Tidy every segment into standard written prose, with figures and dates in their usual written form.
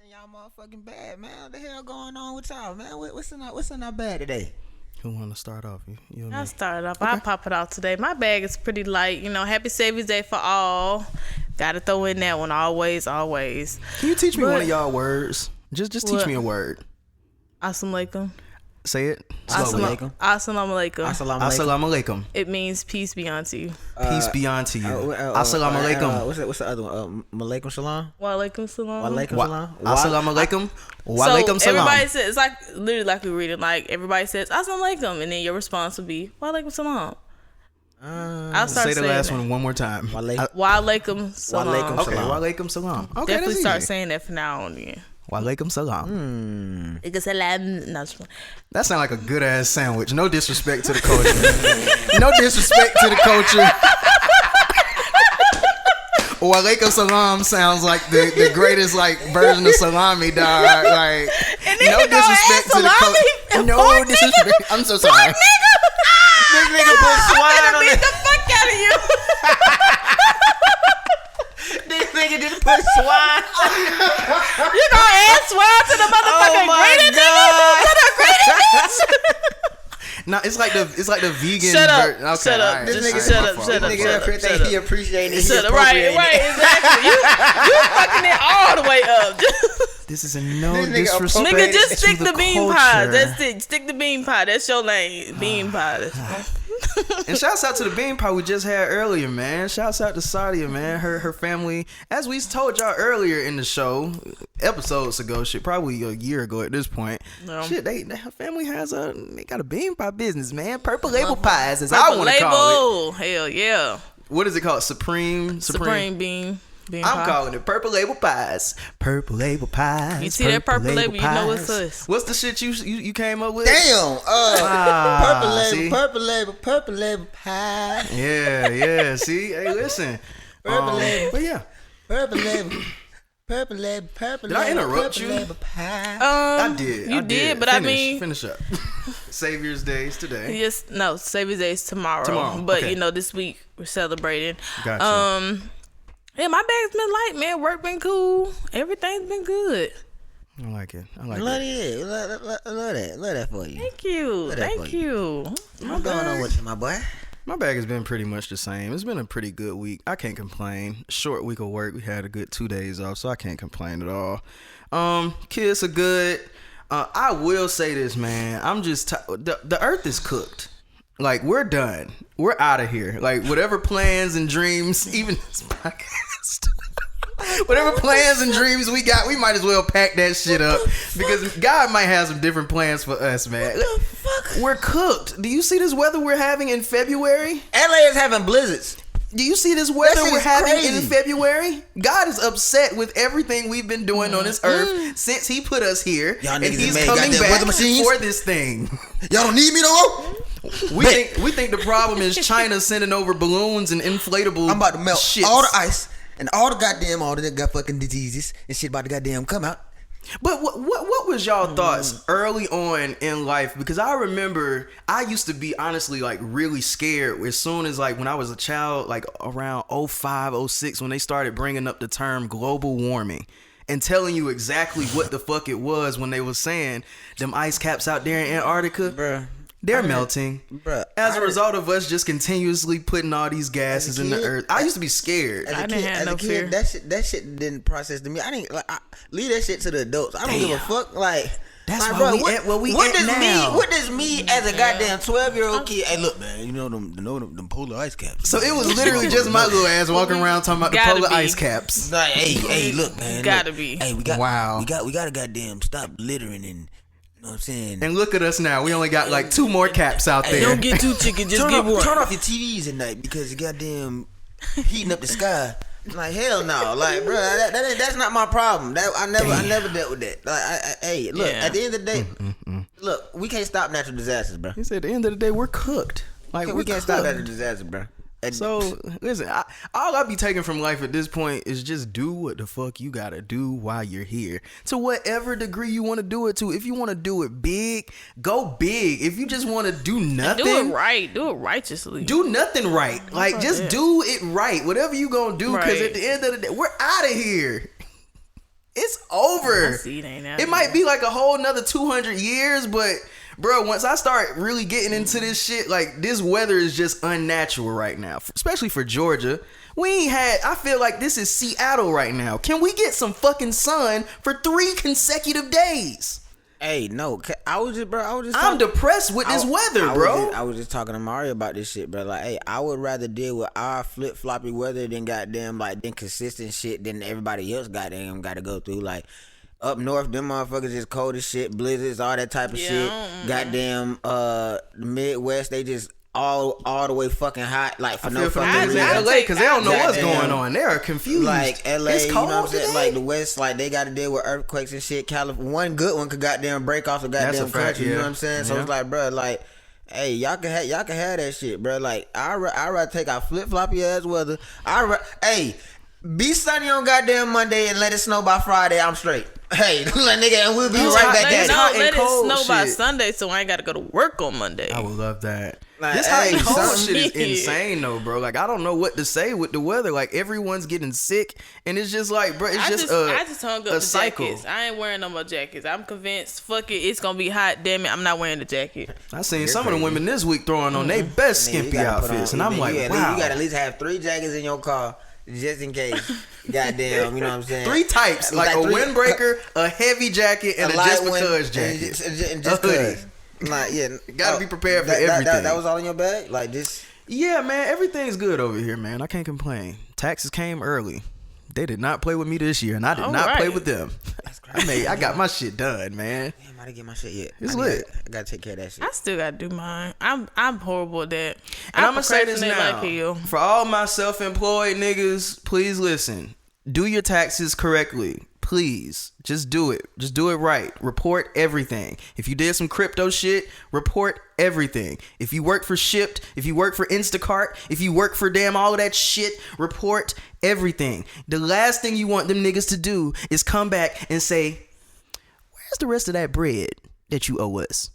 in y'all motherfucking bag, man. What the hell going on with y'all, man? What's in our bag today? Who want to start off? You and I'll me? start off. I'll pop it off today. My bag is pretty light. Happy Savior's Day for all. Gotta throw in that one. Always. Can you teach me one of y'all words? Just teach me a word. Assalamu alaikum. Say it. Assalamu Slowly. Assalamu alaikum. Assalamu alaikum. It means peace be unto you. Peace be unto you. Assalamu alaikum. What's the other one? Malaikum salam. Wa alaikum salam. Walaikum salam. Assalamu alaikum. Wa alaikum So everybody salam. says, it's like literally like we read it. Like everybody says Assalamu alaikum, and then your response will be Wa alaikum salam. I'll start Say the saying last that. one more time. Walaikum. Wa alaikum salam. Wa alaikum Okay, salam. wa alaikum salam. Okay, Definitely that's start easy. saying that from now on. Yeah. Wa alaikum salam. Because salam. No, That sounds like a good ass sandwich. No disrespect to the culture. No disrespect to the culture. Wa alaikum salam sounds like the greatest version of salami, dog. Like no disrespect to the culture. No disrespect. I'm so sorry. This nigga put swine on beat it. the fuck out of you. This nigga just put swine. You gonna add swine to the motherfucking greeting, nigga? To the greeting, No, it's like the vegan. Shut up. Okay, Shut up. alright, Just alright, shut my up. fault. Shut up. Nigga Shut up here up. think Shut he up. appreciating it. Shut up. Right, exactly. You fucking it all the way up. This is a no This nigga disrespect. Nigga, just to stick the bean culture. pie. That's it. Stick the bean pie. That's your lane. Bean pie. And shouts out to the bean pie we just had earlier, man. Shouts out to Sadia, man. Her family, as we told y'all earlier in the show, episodes ago, shit, probably a year ago at this point. Yeah. Shit, her family they got a bean pie business, man. Purple label pies, as I want to call it. Hell yeah. What is it called? Supreme. Supreme bean I'm pie. calling it purple label pies. Purple label pies. You see that purple label, you know it's us. What's the shit you came up with? Damn. See? Purple label pie. Yeah. See, hey, listen. Purple label. But yeah, Purple label. Purple label. Did I interrupt you? Purple label pie. I did. You did, but I mean, finish up. Savior's Days today. yes, no, Savior's Day is tomorrow. Tomorrow, But okay. this week we're celebrating. Gotcha. Yeah, my bag's been light, man. Work been cool. Everything's been good. I like it. Love that. Love that for you. Thank you. What that for Thank you. What's going on with you, my boy? My bag has been pretty much the same. It's been a pretty good week. I can't complain. Short week of work. We had a good 2 days off, so I can't complain at all. Kids are good. I will say this, man. I'm just the earth is cooked. Like, we're done. We're out of here. Like, whatever plans and dreams, even this podcast, whatever plans and dreams we got, we might as well pack that shit up because God might have some different plans for us, man. What the fuck? We're cooked. Do you see this weather we're having in February? LA is having blizzards. Do you see this weather shit we're is having crazy. in February? God is upset with everything we've been doing on this earth since He put us here, Y'all and niggas He's made coming goddamn back weather machines? for this thing. Y'all don't need me no more? We think the problem is China sending over balloons and inflatable. I'm about to melt shits. all the ice and all the got fucking diseases and shit about to goddamn come out. But what was y'all thoughts early on in life? Because I remember I used to be honestly like really scared as soon as like when I was a child, like around 05, 06, when they started bringing up the term global warming and telling you exactly what the fuck it was when they was saying them ice caps out there in Antarctica. Bruh. They're melting. Bruh. As a result of us just continuously putting all these gases in the kid, earth. I used to be scared. As a I didn't have no fear. That shit didn't process to me. I didn't leave that shit to the adults. I don't give a fuck. Like That's my why brother, we at where we what at does now. What does me as a goddamn 12-year-old kid? Hey, look, man. You know them polar ice caps. So it was literally just my little ass walking around talking about the Gotta polar be. ice caps. Like, hey, look, man. Gotta look. be. Hey, we got. Wow. We got to goddamn stop littering and. You know what I'm saying? And look at us now. We only got like 2 more caps out there. Don't get too chicken, just get one. Turn off your TVs at night because you goddamn heating up the sky. Like hell no, like bro, that's not my problem. That I never dealt with that. Like, hey, look, Yeah. at the end of the day, look, we can't stop natural disasters, bro. He said at the end of the day, we're cooked. Like We we're can't stop cooked. natural disasters, bro. And So listen, all I be taking from life at this point is just do what the fuck you gotta do while you're here. To whatever degree you want to do it to. If you want to do it big, go big. If you just want to do nothing, Do it right. Do it righteously. do nothing right. Like just that. do it right. Whatever you gonna do, because Right. at the end of the day, we're out of here. It's over. My seed ain't out It might be like a whole nother 200 years, but bro, once I start really getting into this shit, like this weather is just unnatural right now, especially for Georgia. We ain't had, I feel like this is Seattle right now. Can we get some fucking sun for 3 consecutive days? Hey, no, I was just I'm depressed with this weather, bro. I was just talking to Mario about this shit, bro. Like, hey, I would rather deal with our flip floppy weather than goddamn like than consistent shit than everybody else goddamn got to go through. Like up north, them motherfuckers is cold as shit, blizzards, all that type of shit. Goddamn, the Midwest, they just all the way fucking hot, like for no fucking reason. LA because they don't know what's going on. They are confused. Like LA, it's cold, you know what I'm saying? today? Like the West, like they got to deal with earthquakes and shit. California, one good one could goddamn break off the goddamn country. You know what I'm saying? So it's like, bro, like, hey, y'all can have that shit, bro. Like I rather take our flip floppy ass weather. Hey, be sunny on goddamn Monday and let it snow by Friday. I'm straight. Hey, nigga, and we'll be right back at it. Let it snow by Sunday so I ain't got to go to work on Monday. I would love that. Like, This hot hey, and cold son. shit is insane though, bro. Like I don't know what to say with the weather. Like everyone's getting sick, and it's just like, bro, it's I just hung up a the cycle. jackets. I ain't wearing no more jackets. I'm convinced. Fuck it, it's gonna be hot. Damn it, I'm not wearing the jacket. I seen some of the women this week throwing on their best Nigga, you skimpy gotta put outfits, on- and I'm you like, gotta- wow. You gotta at least have 3 jackets in your car just in case. Goddamn, you know what I'm saying? 3 types, like a 3 windbreaker, a heavy jacket, and a just one, because jacket. and just A hoodie. cause. Like, yeah, Gotta be prepared for everything. That was all in your bag, like this. Yeah, man, everything's good over here, man. I can't complain. Taxes came early. They did not play with me this year, and I did All not right. play with them. I got my shit done, man. Damn, I didn't get my shit yet. It's I lit. gotta take care of that shit. I still gotta do mine. I'm horrible at that. And I'm gonna say this procrastinate now. like hell. For all my self-employed niggas, please listen. Do your taxes correctly. Please. Just do it. Just do it right. Report everything. If you did some crypto shit, report everything. If you work for Shipt, if you work for Instacart, if you work for damn all of that shit, report everything. The last thing you want them niggas to do is come back and say, where's the rest of that bread that you owe us?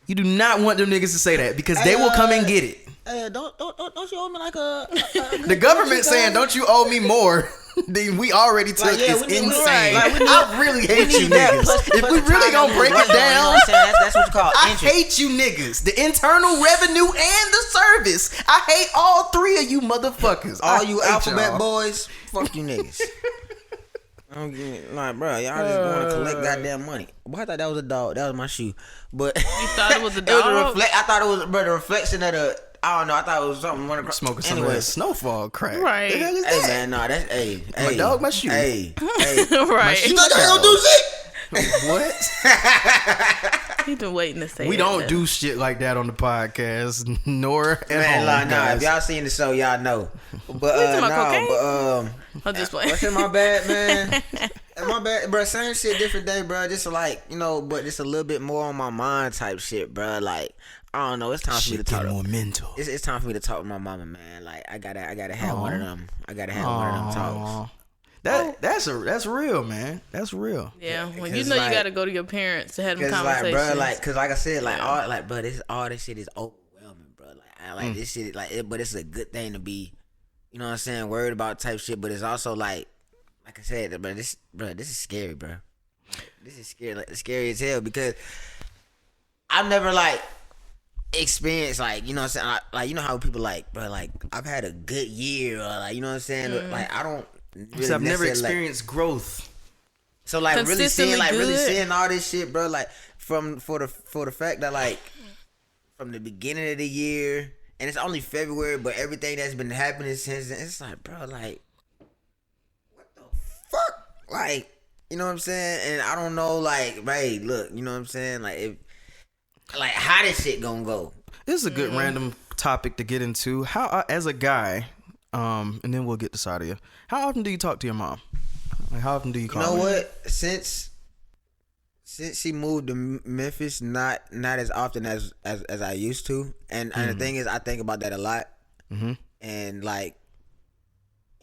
You do not want them niggas to say that because they will come and get it. Hey, don't you owe me like The government saying, don't you owe me more than we already took Like, yeah, is we need- insane. like, we need- I really hate you that niggas. plus If we the really time gonna that break we it work on, you know down, what I'm saying? That's what you call I interest. hate you niggas. The internal revenue and the service. I hate all 3 of you motherfuckers. All I you hate alphabet y'all. boys, fuck you niggas. Like, bro, y'all just want to collect goddamn money. Boy, I thought that was a dog. That was my shoe. But You thought it was a it was dog? I thought it was, bro, the reflection of the. I don't know. I thought it was something. Smoking some of that snowfall crack. Right. The hell is Hey that? man, nah, that's My dog, my shoe. Hey, right. shoe. you thought that don't do shit? What? He been waiting to say We that. don't do shit like that on the podcast, nor at Man, home, like, nah, guys. if y'all seen the show, y'all know. But talking about nah, cocaine? but I'm just playing. what's in my bad, man? My bad, bro. Same shit, different day, bro. Just like, you know, but just a little bit more on my mind type shit, bro. Like, I don't know. It's time for me to Shit talk. get more mental. It's time for me to talk to my mama, man. Like, I gotta have one of them. I gotta have one of them talks. That's real, man. That's real. Yeah, when you Because, know like- you got to go to your parents to have them Cause like, conversations. bro, like, cause like I said, like, bro, all this shit is overwhelming, bro. Like, I like this shit, like, but it's a good thing to be, you know what I'm saying, worried about type shit. But it's also like I said, bro, this is scary, bro. This is scary, like, scary as hell because I've never like experienced like, you know what I'm saying, like, you know how people like, bro, like I've had a good year or like, you know what I'm saying, like I don't. Really I've never necessarily, like, experienced growth. so like really Consistently good. seeing all this shit, bro. Like for the fact that like from the beginning of the year, and it's only February, but everything that's been happening since then, it's like, bro, like what the fuck, like, you know what I'm saying? And I don't know, like, hey, look, you know what I'm saying? Like, like how this shit gonna go? This is a good random topic to get into. How, as a guy, and then we'll get to Sadia. How often do you talk to your mom? Like, how often do you call You know her? what? Since she moved to Memphis, not as often as I used to, and the thing is, I think about that a lot, and like,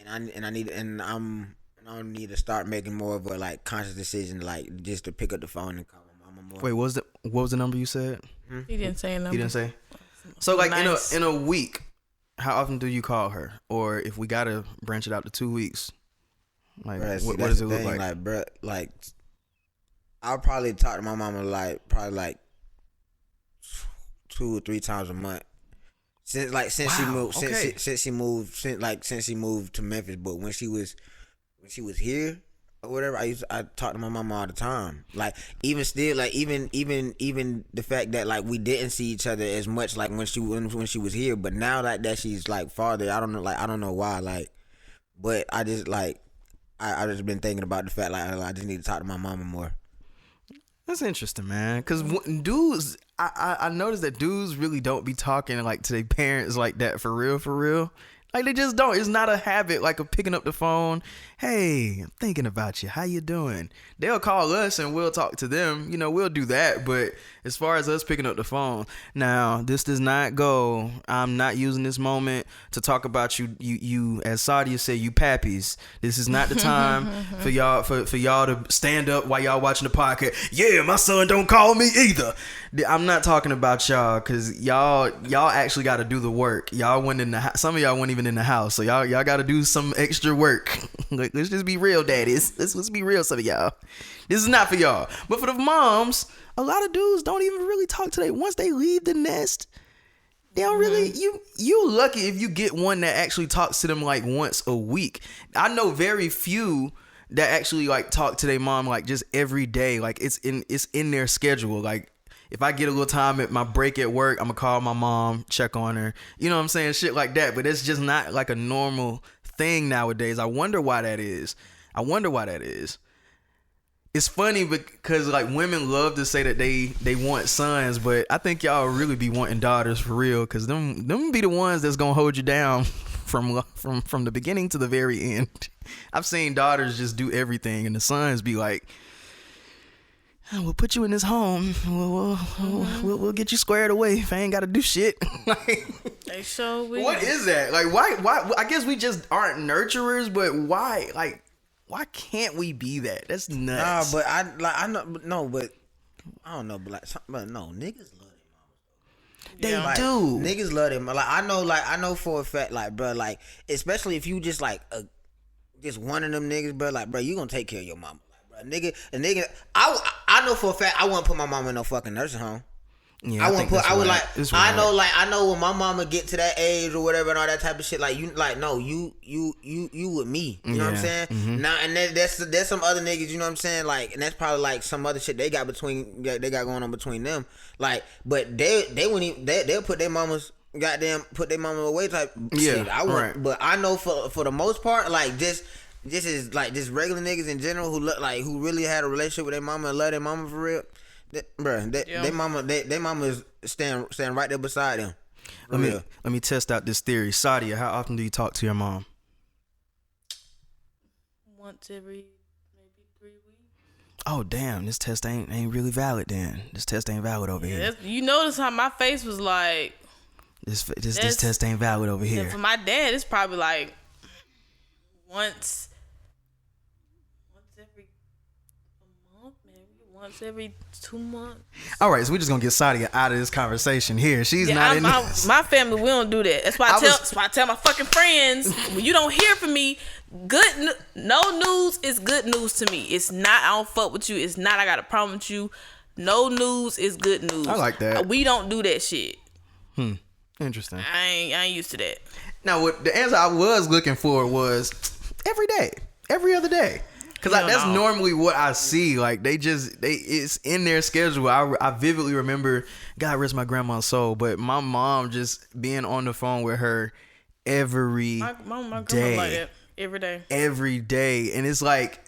and I need I don't need to start making more of a like conscious decision, like just to pick up the phone and call my mama more. Wait, what was the number you said? He didn't say a number. You didn't say. So like Nice. in a week, how often do you call her? Or if we gotta branch it out to 2 weeks, Like, Bruh, see, what that's does the it look thing, like? Like, bruh, like, I'll probably talk to my mama like 2 or 3 times a month. Since she moved, okay. since she moved to Memphis. But when she was here or whatever, I talk to my mama all the time. Like even still, like even the fact that like we didn't see each other as much like when she was here. But now that she's like farther, I don't know why. Like, but I just like I just been thinking about the fact like I just need to talk to my mama more. That's interesting, man. Because dudes, I noticed that dudes really don't be talking like to their parents like that for real. Like they just don't. It's not a habit like of picking up the phone. Hey, I'm thinking about you. How you doing? They'll call us and we'll talk to them. You know, we'll do that. But as far as us picking up the phone, now this does not go. I'm not using this moment to talk about you as Sadia said, you pappies. This is not the time for y'all for y'all to stand up while y'all watching the podcast. Yeah, my son don't call me either. I'm not talking about y'all because y'all actually got to do the work. Y'all went in the some of y'all weren't even in the house, so y'all got to do some extra work. Let's just be real, daddies. Let's be real, some of y'all. This is not for y'all, but for the moms, a lot of dudes don't even really talk to them once they leave the nest. They don't really. You lucky if you get one that actually talks to them like once a week. I know very few that actually like talk to their mom like just every day. Like it's in their schedule. Like if I get a little time at my break at work, I'm gonna call my mom, check on her. You know what I'm saying? Shit like that. But it's just not like a normal thing nowadays. I wonder why that is. It's funny because like women love to say that they want sons, but I think y'all really be wanting daughters for real, because them be the ones that's gonna hold you down from the beginning to the very end. I've seen daughters just do everything, and the sons be like, we'll put you in this home. We'll get you squared away if I ain't got to do shit. Like, They sure will. what is that? Like, why? I guess we just aren't nurturers, but why? Like, why can't we be that? That's nuts. Nah, but I know, no, but I don't know, but like, but no, niggas love their mamas. They Like, do. Niggas love them. Like I know for a fact, like, bro, like, especially if you just like just one of them niggas, bro, like, bro, you gonna take care of your mama. Like, bro, a nigga, I know for a fact I wouldn't put my mama in no fucking nursing home. Yeah, I wouldn't put. I would right. like. I know when my mama get to that age or whatever and all that type of shit. Like you, like no, you with me. You know what I'm saying? Mm-hmm. Now and then there's some other niggas. You know what I'm saying? Like, and that's probably like some other shit they got going on between them. Like, but they wouldn't even, they'll put their mamas put their mama away type. Yeah, shit. I wouldn't. right. But I know for the most part, like just is like just regular niggas in general who look like who really had a relationship with their mama and love their mama for real. They mama is stand right there beside them. Let me test out this theory. Sadia, how often do you talk to your mom? Once every maybe 3 weeks. Oh damn, this test ain't really valid then. This test ain't valid over here. You notice how my face was like. This test ain't valid over here. And for my dad, it's probably like once every a month, maybe once every 2 months. All right, so we're just gonna get Sadia out of this conversation here. She's not in this. My family, we don't do that. That's why I tell my fucking friends, when you don't hear from me, no news is good news to me. It's not, I don't fuck with you. It's not, I got a problem with you. No news is good news. I like that. We don't do that shit. Interesting. I ain't used to that. Now, what the answer I was looking for was every day, every other day. Cause that's normally what I see. Like it's in their schedule. I vividly remember, God rest my grandma's soul, but my mom just being on the phone with her every my grandma day. like that Every day. And it's like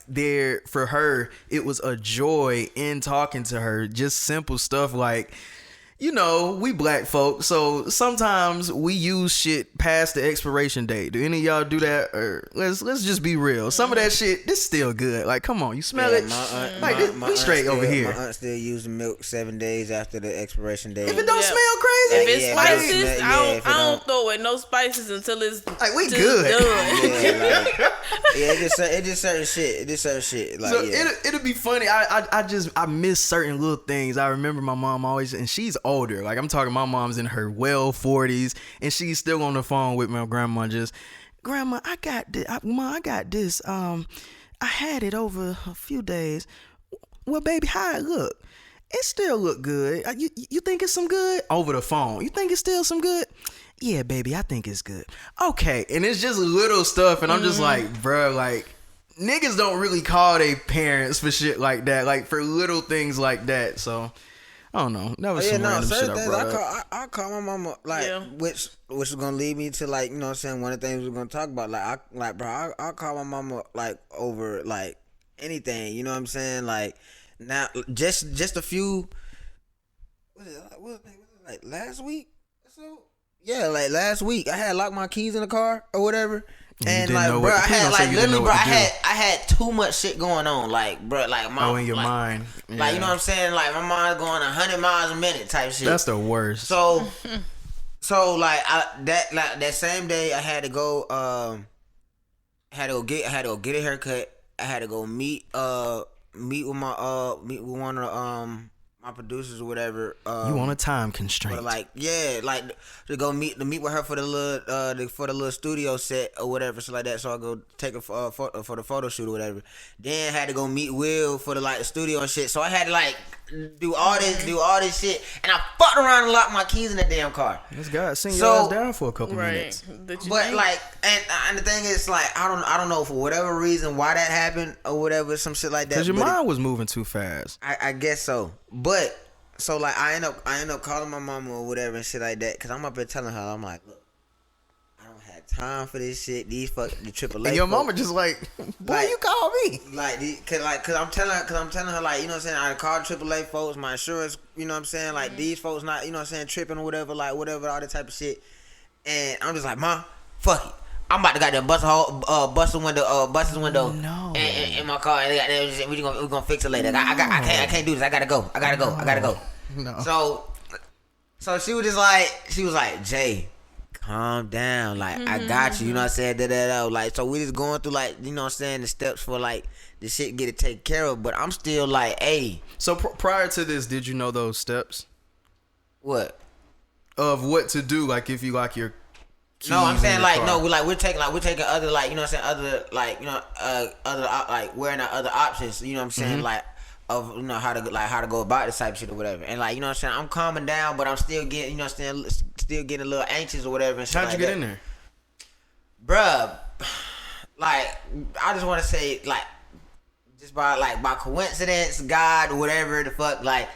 for her, it was a joy in talking to her. Just simple stuff like, you know, we black folk, so sometimes we use shit past the expiration date. Do any of y'all do that? Or let's just be real. Some of that shit, this still good. Like, come on, you smell it? We straight over here. My aunt still using milk 7 days after the expiration date. If it don't smell crazy, if it's spices, I don't throw away no spices until it's like we good. Done. It just certain shit. Like, so it'll be funny. I miss certain little things. I remember my mom always, and she's older. Like I'm talking, my mom's in her 40s, and she's still on the phone with my grandma. Just, grandma, I got this. I had it over a few days. Well, baby, how it look? It still look good. You think it's some good? Over the phone. You think it's still some good? Yeah, baby, I think it's good. Okay, and it's just little stuff, and I'm just like, bro, like, niggas don't really call their parents for shit like that, like for little things like that. So I don't know. That was some random shit I brought up. I call my mama which is gonna lead me to like, you know what I'm saying, one of the things we're gonna talk about. I'll call my mama like over like anything, you know what I'm saying? Like now just a few what was it like last week? So yeah, like last week I had locked my keys in the car or whatever. And like, bro, I had like literally, bro, I had too much shit going on, like, bro, like my in your mind, like you know what I'm saying, like my mind's going 100 miles a minute type shit. That's the worst. So like that same day I had to go, get a haircut. I had to go meet with one of my producers or whatever. You on a time constraint? But like, yeah, like to meet with her for the little studio set or whatever, so like that. So I go take a for the photo shoot or whatever. Then I had to go meet Will for the studio and shit. So I had to like do all this shit, and I fucked around and locked my keys in the damn car. This guy sent your ass down for a couple minutes. But like, and the thing is, like, I don't know for whatever reason why that happened or whatever, some shit like that. Because your mind was moving too fast. I guess so. But so like I end up calling my mama or whatever and shit like that, because I'm up there telling her, I'm like, look, I don't have time for this shit. These the AAA. And your mama just like, boy, like, you call me cause I'm telling her like, you know what I'm saying, I called AAA folks, my insurance, you know what I'm saying, like these folks not, you know what I'm saying, tripping or whatever, like whatever, all that type of shit. And I'm just like, Mom, fuck it. I'm about to goddamn bust the window in my car, and we gonna fix it later. I can't do this. I gotta go. No. So she was like, Jay, calm down. Like, I got you. You know what I'm saying? Like, so we just going through, like, you know what I'm saying, the steps for like the shit get it taken care of. But I'm still like, hey. So prior to this, did you know those steps? What? Of what to do, like if you lock your keys. No, I'm saying like, no, we're taking other, like, you know what I'm saying, other, like, you know, other, like, wearing out other options, you know what I'm saying, like, of, you know, how to go about this type of shit or whatever. And like, you know what I'm saying, I'm calming down, but I'm still getting, you know what I'm saying, still getting a little anxious or whatever and shit. How'd you get in there? Bruh, like, I just want to say, like, just by coincidence, God, whatever the fuck, like,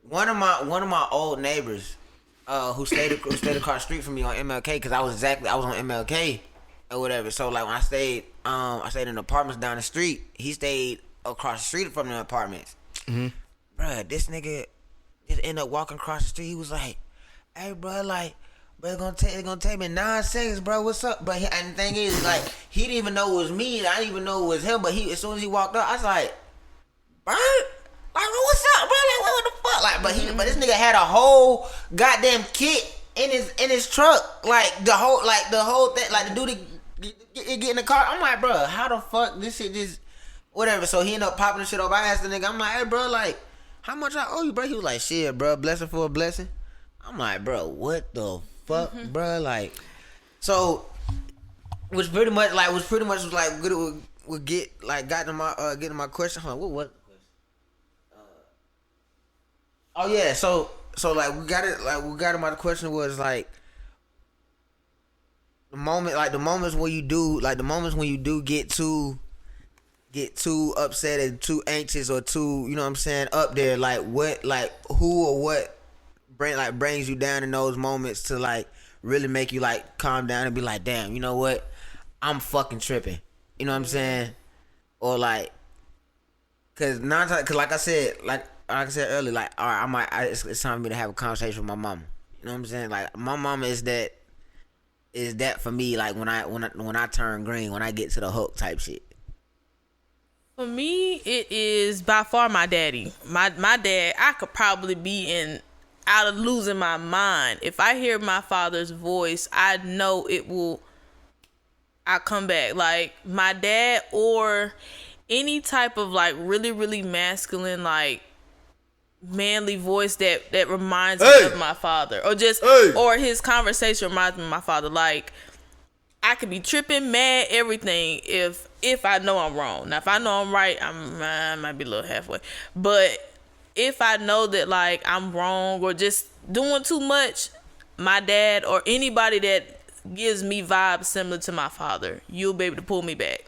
one of my old neighbors, who stayed across the street from me on MLK, because I was on MLK or whatever. So like when I stayed in the apartments down the street, he stayed across the street from the apartments. Bruh, this nigga just ended up walking across the street. He was like, hey, bro, like, bro, it's gonna take me 9 seconds, bro. What's up? But and the thing is, like, he didn't even know it was me. I didn't even know it was him. But as soon as he walked up, I was like, bro, like, what's up, bro? Like, what the fuck? Like, but this nigga had a whole goddamn kit in his truck. Like the whole thing. Like the dude get in the car. I'm like, bro, how the fuck this shit just whatever? So he ended up popping the shit up. I asked the nigga, I'm like, hey, bro, like, how much I owe you, bro? He was like, shit, bro, blessing for a blessing. I'm like, bro, what the fuck, bro? Like, so was pretty much like good. Would get like got to my getting my question. I'm like, what? Oh yeah, so like we got it. My question was like the moments when you do get too upset and too anxious or too, you know what I'm saying, up there. Like what, like who or what brings you down in those moments to like really make you like calm down and be like, damn, you know what, I'm fucking tripping. You know what I'm saying, or like, cause like I said earlier, like, all right, it's time for me to have a conversation with my mama. You know what I'm saying? Like, my mama is that for me. Like when I turn green, when I get to the hook type shit. For me, it is by far my daddy. My dad. I could probably be out of losing my mind if I hear my father's voice. I know it will. I come back like my dad or any type of like really really masculine like manly voice that reminds me of my father, or just or his conversation reminds me of my father. Like I could be tripping, mad, everything if I know I'm wrong. Now, if I know I'm right, I might be a little halfway. But if I know that, like, I'm wrong or just doing too much, my dad or anybody that gives me vibes similar to my father, you'll be able to pull me back.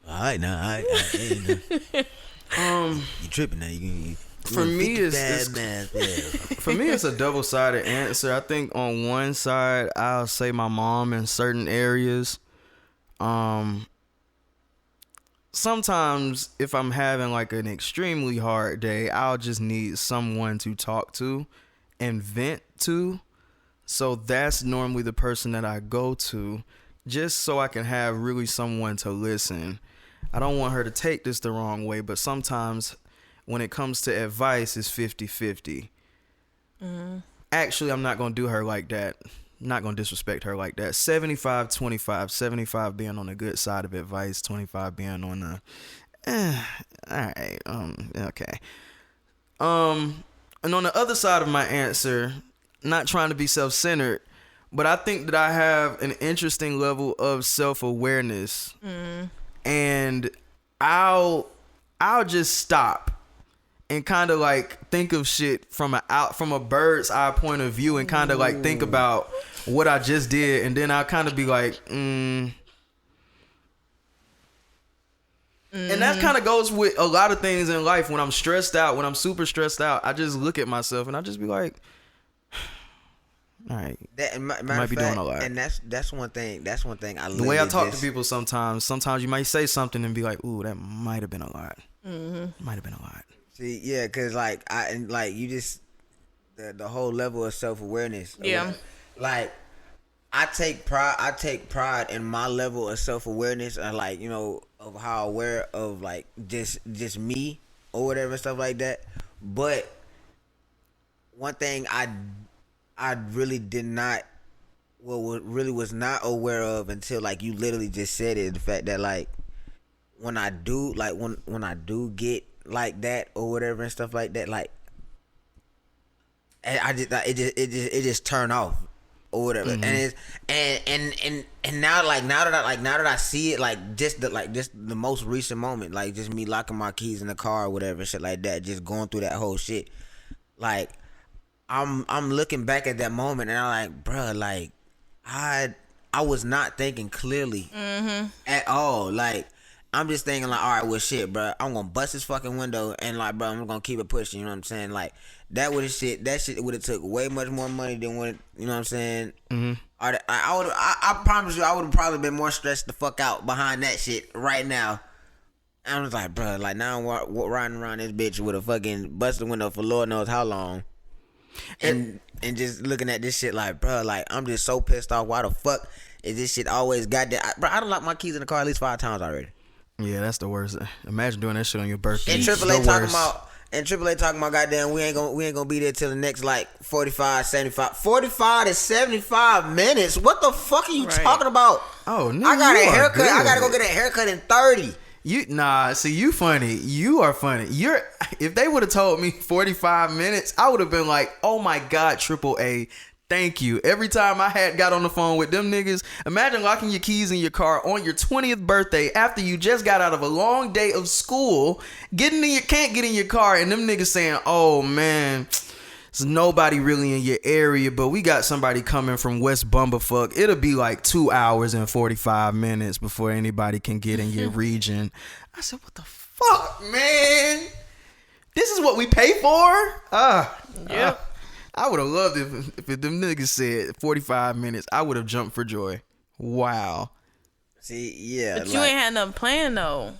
All right, now, you tripping now. For me, it's a double-sided answer. I think on one side, I'll say my mom in certain areas. Sometimes if I'm having like an extremely hard day, I'll just need someone to talk to and vent to. So that's normally the person that I go to, just so I can have really someone to listen. I don't want her to take this the wrong way, but sometimes when it comes to advice, it's 50-50. Actually, I'm not going to do her like that. Not going to disrespect her like that. 75-25. 75 being on the good side of advice. 25 being on the, all right, okay. And on the other side of my answer, not trying to be self-centered, but I think that I have an interesting level of self-awareness. And I'll just stop and kind of like think of shit from a bird's eye point of view and kind of like think about what I just did, and then I'll kind of be like, And that kind of goes with a lot of things in life. When I'm stressed out, when I'm super stressed out, I just look at myself and I just be like, all right, that might be doing a lot. And that's one thing. That's one thing. The way I talk to people sometimes you might say something and be like, ooh, that might have been a lot. Might have been a lot. See, yeah, cause like you just the whole level of self-awareness. Yeah. Like I take pride in my level of self-awareness and like, you know, of how aware of like just me or whatever and stuff like that. But one thing I really did not, really was not aware of until like you literally just said it, the fact that like when I do like when I do get like that or whatever and stuff like that, like it just turn off or whatever. And it's and now that I see it, like just the most recent moment, like just me locking my keys in the car or whatever, shit like that, just going through that whole shit, like I'm looking back at that moment and I'm like, bruh, like I was not thinking clearly at all. Like I'm just thinking like, all right, well shit, bruh, I'm gonna bust this fucking window and like, bruh, I'm gonna keep it pushing. You know what I'm saying? Like that shit would have took way much more money than what, you know what I'm saying? I promise you, I would have probably been more stressed the fuck out behind that shit right now. I was like, bruh, like now I'm riding around this bitch with a fucking busted window for Lord knows how long. And just looking at this shit like, bro, like I'm just so pissed off. Why the fuck is this shit always got that? Bro, I done locked my keys in the car at least 5 times already. Yeah, that's the worst. Imagine doing that shit on your birthday. And AAA talking about goddamn we ain't gonna be there till the next like 45 to 75 minutes. What the fuck are you talking about? Oh no, I got a haircut. I gotta go get a haircut in 30. See, you funny. You are funny. If they would have told me 45 minutes, I would have been like, oh my God, AAA, thank you. Every time I had got on the phone with them niggas, imagine locking your keys in your car on your 20th birthday after you just got out of a long day of school, can't get in your car, and them niggas saying, oh man, there's nobody really in your area, but we got somebody coming from West Bumblefuck. It'll be like 2 hours and 45 minutes before anybody can get in your region. I said, what the fuck, man? This is what we pay for? Yep. I would have loved it if them niggas said 45 minutes. I would have jumped for joy. Wow. See, yeah. But you ain't had nothing planned though.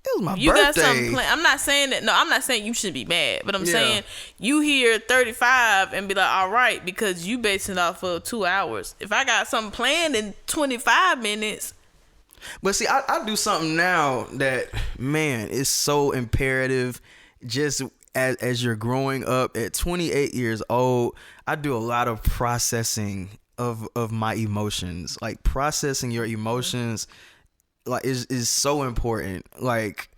It was my you birthday. Got something planned. I'm not saying that. No, I'm not saying you should be mad, but I'm saying you hear 35 and be like, all right, because you basing it off of 2 hours. If I got something planned in 25 minutes. But see, I do something now that, man, is so imperative. Just as you're growing up at 28 years old, I do a lot of processing of my emotions. Like processing your emotions like is so important, like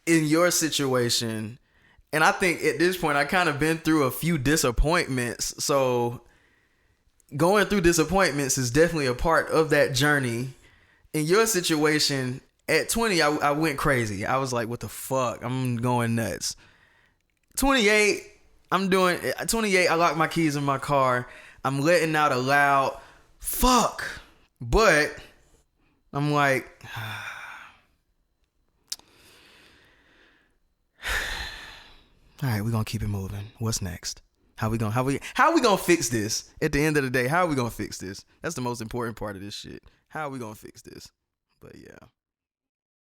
in your situation. And I think at this point I kind of been through a few disappointments, so going through disappointments is definitely a part of that journey. In your situation, at 20, I went crazy. I was like, what the fuck? I'm going nuts. 28, I locked my keys in my car. I'm letting out a loud fuck. But I'm like, all right, we're gonna keep it moving. What's next? How we gonna fix this? At the end of the day, how are we gonna fix this? That's the most important part of this shit. How are we gonna fix this? But yeah.